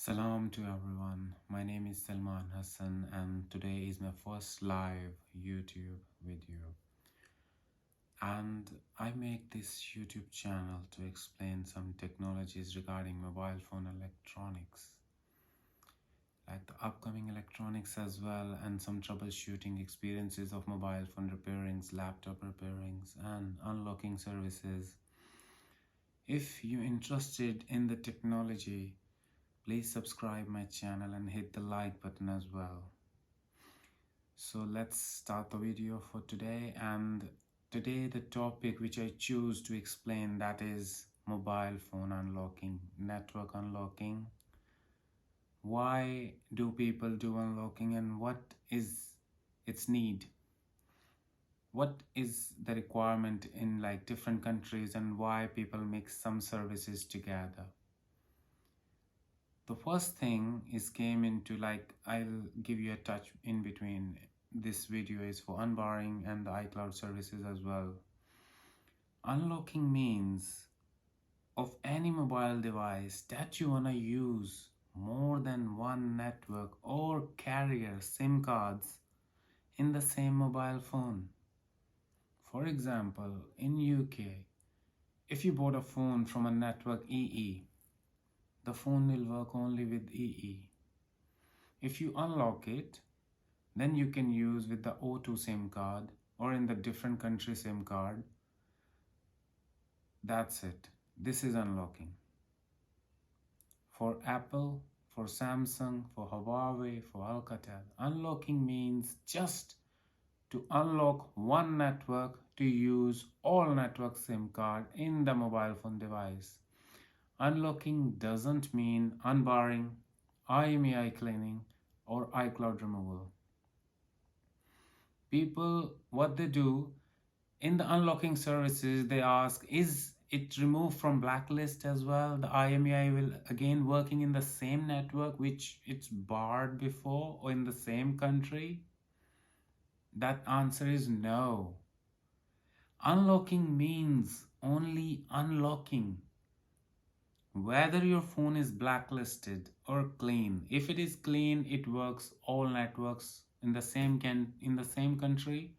Salam to everyone. My name is Salman Hassan and today is my first live YouTube video. And I make this YouTube channel to explain some technologies regarding mobile phone electronics, like the upcoming electronics as well, and some troubleshooting experiences of mobile phone repairings, laptop repairings, and unlocking services. If you're interested in the technology, please subscribe my channel and hit the like button as well. So let's start the video for today. And today the topic which I choose to explain, that is mobile phone unlocking, network unlocking. Why do people do unlocking and what is its need? What is the requirement in like different countries and why people mix some services together? The first thing is came into like, I'll give you a touch in between. This video is for Unbarring and the iCloud services as well. Unlocking means of any mobile device that you wanna use more than one network or carrier SIM cards in the same mobile phone. For example, in UK, if you bought a phone from a network EE, the phone will work only with EE. If you unlock it, then you can use with the O2 SIM card or in the different country SIM card. That's it. This is unlocking. For Apple, for Samsung, for Huawei, for Alcatel, unlocking means just to unlock one network to use all network SIM card in the mobile phone device. Unlocking doesn't mean unbarring, IMEI cleaning, or iCloud removal. People, what they do in the unlocking services, they ask, is it removed from blacklist as well? The IMEI will again working in the same network which it's barred before or in the same country? That answer is no. Unlocking means only unlocking. Whether your phone is blacklisted or clean, if it is clean, it works all networks in the same country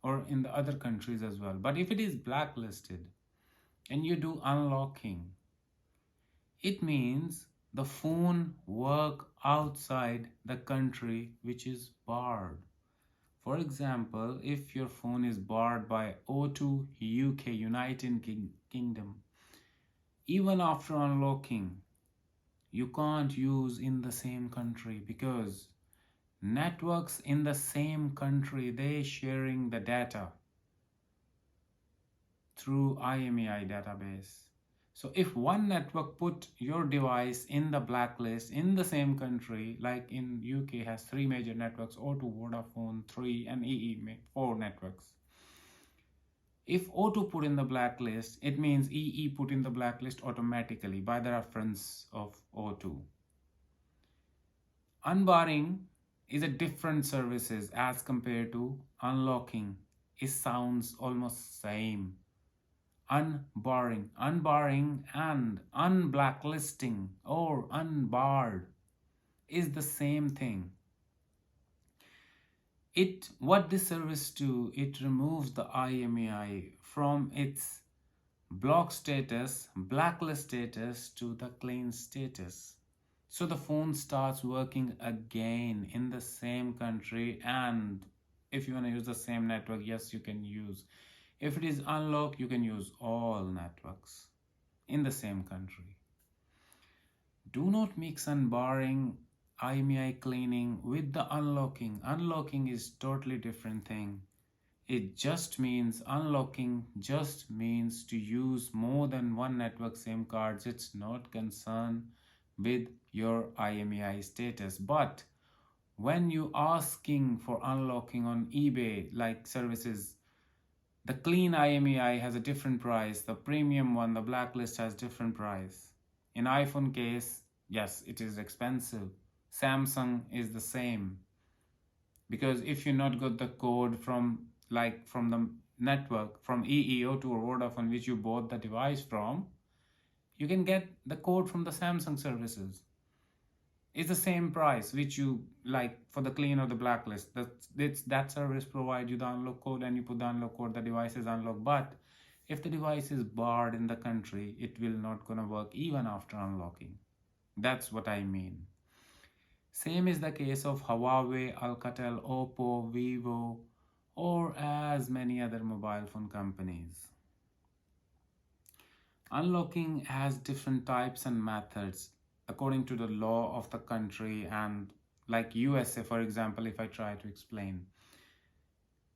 or in the other countries as well. But if it is blacklisted and you do unlocking, it means the phone work outside the country which is barred. For example, if your phone is barred by O2 UK, United Kingdom, even after unlocking, you can't use in the same country because networks in the same country, they sharing the data through IMEI database. So if one network put your device in the blacklist in the same country, like in UK has 3 major networks, O2, Vodafone, 3 and EE 4 networks. If O2 put in the blacklist, it means EE put in the blacklist automatically by the reference of O2. Unbarring is a different services as compared to unlocking. It sounds almost same. Unbarring and unblacklisting or unbarred is the same thing. What this service do, it removes the IMEI from its block status, blacklist status to the clean status. So the phone starts working again in the same country, and if you want to use the same network, yes, you can use. If it is unlocked, you can use all networks in the same country. Do not mix unbarring, IMEI cleaning with the unlocking. Unlocking is totally different thing. It just means unlocking just means to use more than one network SIM cards. It's not concerned with your IMEI status. But when you asking for unlocking on eBay like services, the clean IMEI has a different price. The premium one, the blacklist, has different price. In iPhone case, yes, it is expensive. Samsung is the same. Because if you not got the code from the network, from EEO to or Vodafone which you bought the device from, you can get the code from the Samsung services. It's the same price which you like for the clean or the blacklist. That service provide you the unlock code, and you put the unlock code, the device is unlocked. But if the device is barred in the country, it will not gonna work even after unlocking. That's what I mean. Same is the case of Huawei, Alcatel, Oppo, Vivo, or as many other mobile phone companies. Unlocking has different types and methods according to the law of the country, and like USA, for example, if I try to explain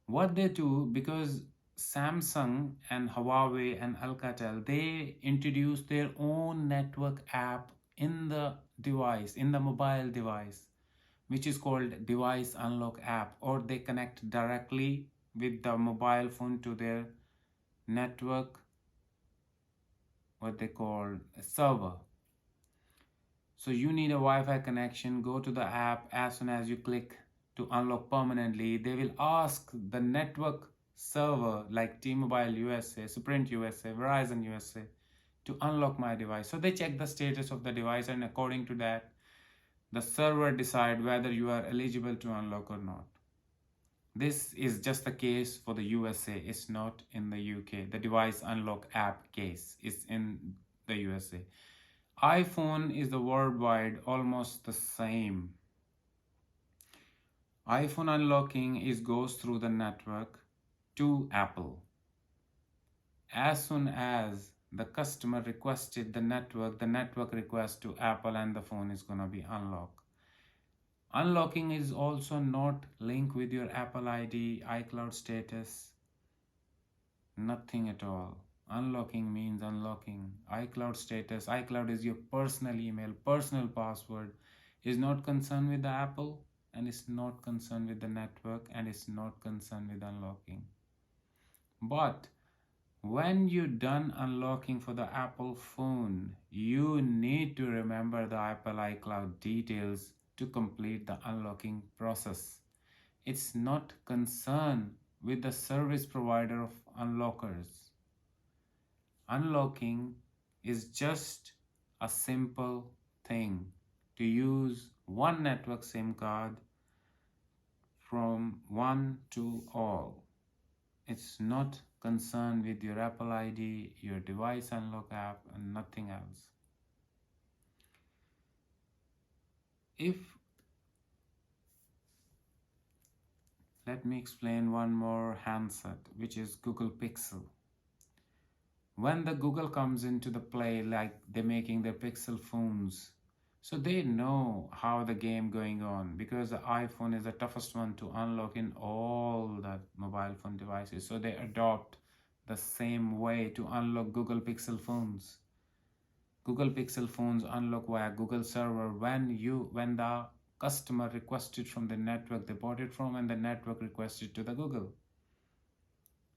what they do, because Samsung and Huawei and Alcatel, they introduce their own network app in the device, in the mobile device, which is called device unlock app, or they connect directly with the mobile phone to their network, what they call a server. So you need a Wi-Fi connection, go to the app. As soon as you click to unlock permanently, they will ask the network server like T-Mobile USA, Sprint USA, Verizon USA to unlock my device. So they check the status of the device, and according to that, the server decide whether you are eligible to unlock or not. This is just the case for the USA. It's not in the UK. The device unlock app case is in the USA. iPhone is the worldwide almost the same. iPhone unlocking is goes through the network to Apple. As soon as the customer requested the network request to Apple, and the phone is gonna be unlocked. Unlocking is also not linked with your Apple ID, iCloud status, nothing at all. Unlocking means unlocking. iCloud status, iCloud is your personal email, personal password, is not concerned with the Apple, and is not concerned with the network, and is not concerned with unlocking. But when you're done unlocking for the Apple phone, you need to remember the Apple iCloud details to complete the unlocking process. It's not concerned with the service provider of unlockers. Unlocking is just a simple thing to use one network SIM card from one to all. It's not concerned with your Apple ID, your device unlock app, and nothing else. If Let me explain one more handset, which is Google Pixel. When the Google comes into the play, like they're making their Pixel phones, so they know how the game going on, because the iPhone is the toughest one to unlock in all the mobile phone devices. So they adopt the same way to unlock Google Pixel phones. Google Pixel phones unlock via Google server when the customer requested from the network they bought it from, and the network requested to the Google.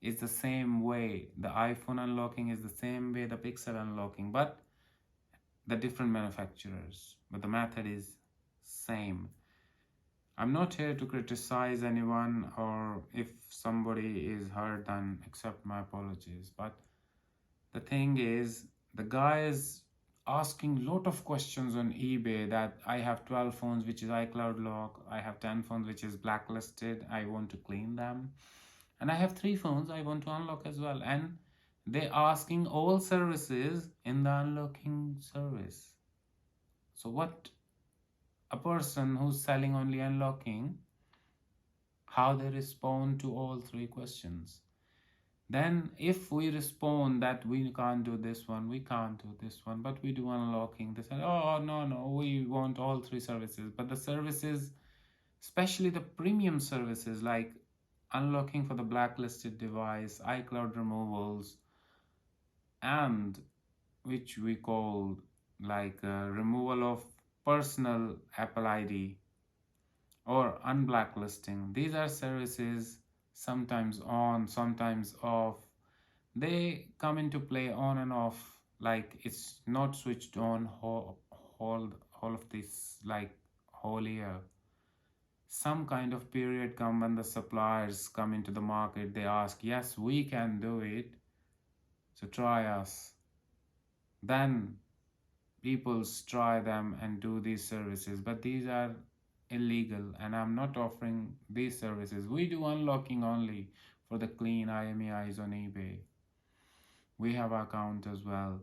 It's the same way. The iPhone unlocking is the same way the Pixel unlocking, but the different manufacturers. But the method is same. I'm not here to criticize anyone, or if somebody is hurt, then accept my apologies. But the thing is, the guy is asking lot of questions on eBay that I have 12 phones which is iCloud lock, I have 10 phones which is blacklisted, I want to clean them, and I have 3 phones I want to unlock as well, and they asking all services in the unlocking service. So what a person who's selling only unlocking, how they respond to all 3 questions? Then if we respond that we can't do this one, we can't do this one, but we do unlocking, they say, oh no, we want all 3 services. But the services, especially the premium services like unlocking for the blacklisted device, iCloud removals, and which we call like removal of personal Apple ID or unblacklisting, these are services sometimes on, sometimes off. They come into play on and off, like it's not switched on whole of this like whole year. Some kind of period come when the suppliers come into the market, they ask, yes, we can do it, so try us. Then people try them and do these services, but these are illegal and I'm not offering these services. We do unlocking only for the clean IMEIs on eBay. We have account as well,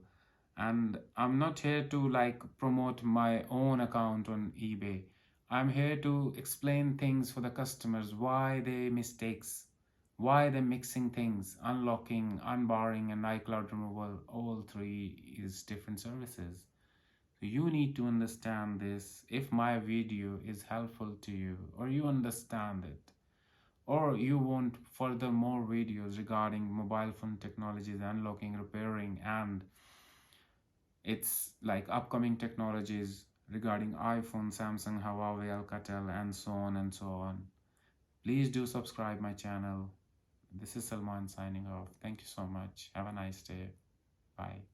and I'm not here to like promote my own account on eBay. I'm here to explain things for the customers, why they mistakes, why they're mixing things. Unlocking, unbarring, and iCloud removal, all three is different services. So you need to understand this. If my video is helpful to you, or you understand it, or you want further more videos regarding mobile phone technologies, unlocking, repairing, and it's like upcoming technologies regarding iPhone, Samsung, Huawei, Alcatel, and so on and so on. Please do subscribe my channel. This is Salman signing off. Thank you so much. Have a nice day. Bye.